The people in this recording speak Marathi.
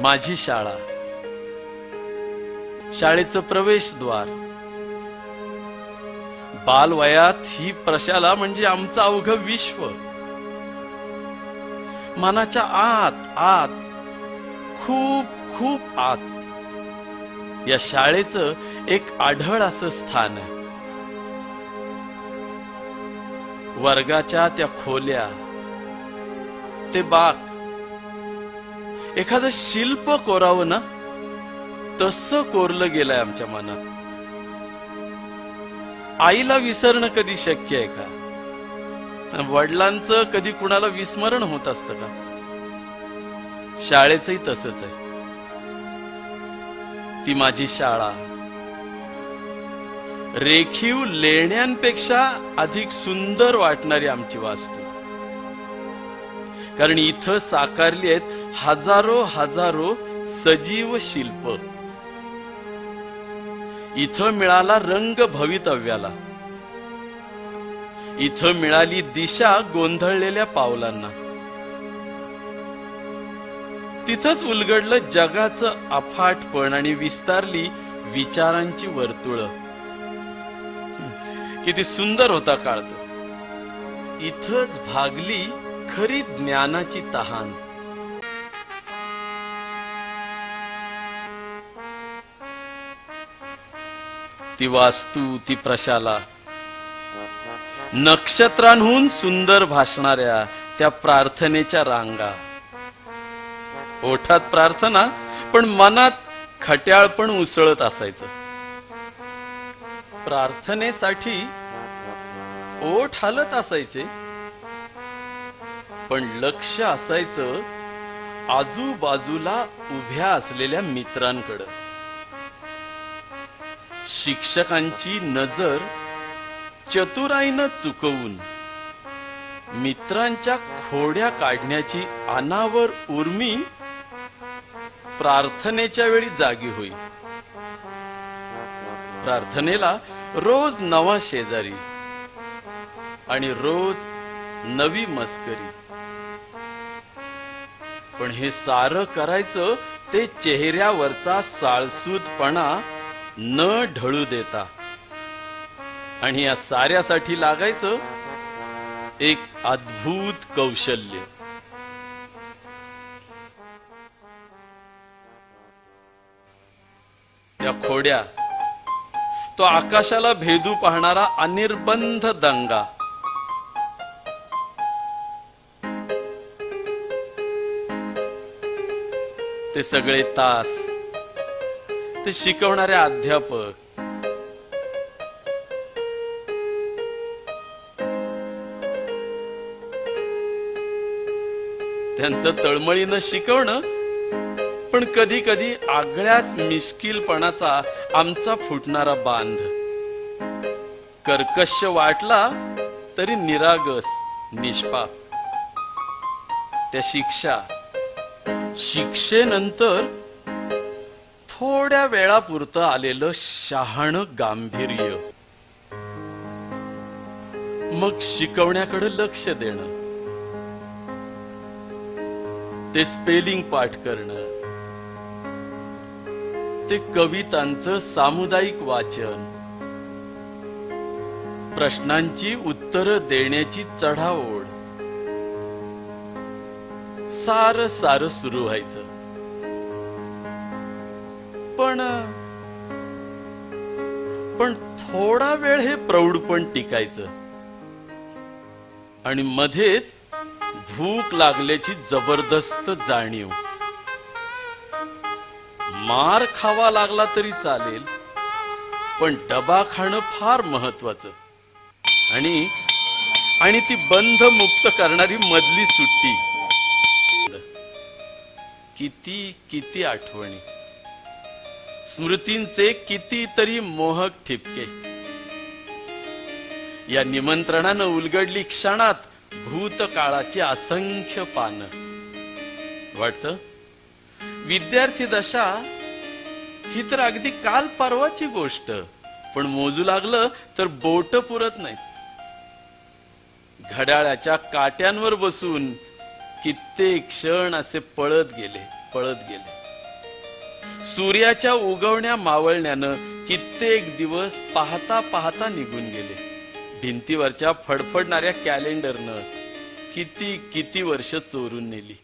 माझी शाळा, शाळेचं प्रवेशद्वार. बालवयात ही प्रशाला म्हणजे आमचं अवघं विश्व. मनाच्या आत आत, खूप खूप आत या शाळेचं एक आढळ असं स्थान आहे. वर्गाच्या त्या खोल्या, ते बाक, एखादं शिल्प कोरावं ना, तसं कोरलं गेलंय आमच्या मनात. आईला विसरणं कधी शक्य आहे का? वडिलांचं कधी कुणाला विस्मरण होत असतं का? शाळेचंही तसंच आहे. ती माझी शाळा रेखीव लेण्यांपेक्षा अधिक सुंदर वाटणारी आमची वास्तू. कारण इथं साकारली आहेत हजारो हजारो सजीव शिल्प. इथं मिळाला रंग भवितव्याला. इथं मिळाली दिशा गोंधळलेल्या पावलांना. तिथंच उलगडलं जगाचं अफाटपण आणि विस्तारली विचारांची वर्तुळ. किती सुंदर होता काळ तो. इथंच भागली खरी ज्ञानाची तहान. ती वास्तू, ती प्रशाला, नक्षत्रांहून सुंदर भासणाऱ्या त्या प्रार्थनेच्या रांगा. ओठात प्रार्थना, पण मनात खट्याळ पण उसळत असायचं. प्रार्थनेसाठी ओठ हालत असायचे, पण लक्ष असायचं आजूबाजूला उभ्या असलेल्या मित्रांकडे. शिक्षकांची नजर चतुराईनं चुकवून मित्रांच्या खोड्या काढण्याची अनावर उर्मी प्रार्थनेच्या वेळी जागी होई. प्रार्थनेला रोज नवा शेजारी आणि रोज नवी मस्करी. पण हे सारं करायचं ते चेहऱ्यावरचा साळसूदपणा न ढळू देता. आणि या साऱ्यासाठी लागायचं एक अद्भुत कौशल्य. त्या खोड्या, तो आकाशाला भेदू पाहणारा अनिर्बंध दंगा. ते सगळे तास, ते शिकवणारे अध्यापक, त्यांचं तळमळीनं शिकवणं, पण कधी कधी आगळ्याच मिश्किलपणाचा आमचा फुटणारा बांध. कर्कश वाटला तरी निरागस, निष्पाप. त्या शिक्षा, शिक्षेनंतर थोड्या वेळापुरतं आलेलं शहाणं गांभीर्य. मग शिकवण्याकडे लक्ष देणं, ते स्पेलिंग पाठ करणं, ते कवितांचं सामुदायिक वाचन, प्रश्नांची उत्तरं देण्याची चढाओढ. सार सार सुरू व्हायचं. पण थोडा वेळ हे प्रौढपण टिकायचं आणि मध्येच भूक लागल्याची जबरदस्त जाणीव. मार खावा लागला तरी चालेल, पण डबा खाणं फार महत्वाचं. आणि ती बंध मुक्त करणारी मधली सुट्टी. किती किती आठवणी, स्मृतींचे कितीतरी मोहक ठिपके. या निमंत्रणानं उलगडली क्षणात भूतकाळाची असंख्य पानं. वाटतं विद्यार्थी दशा ही तर अगदी काल परवाची गोष्ट, पण मोजू लागलं तर बोट पुरत नाही. घड्याळाच्या काट्यांवर बसून कित्येक क्षण असे पळत गेले. सूर्याच्या उगवण्या मावळण्यानं कित्येक दिवस पाहता पाहता निघून गेले. भिंतीवरच्या फडफडणाऱ्या कॅलेंडरनं किती किती वर्ष चोरून नेली.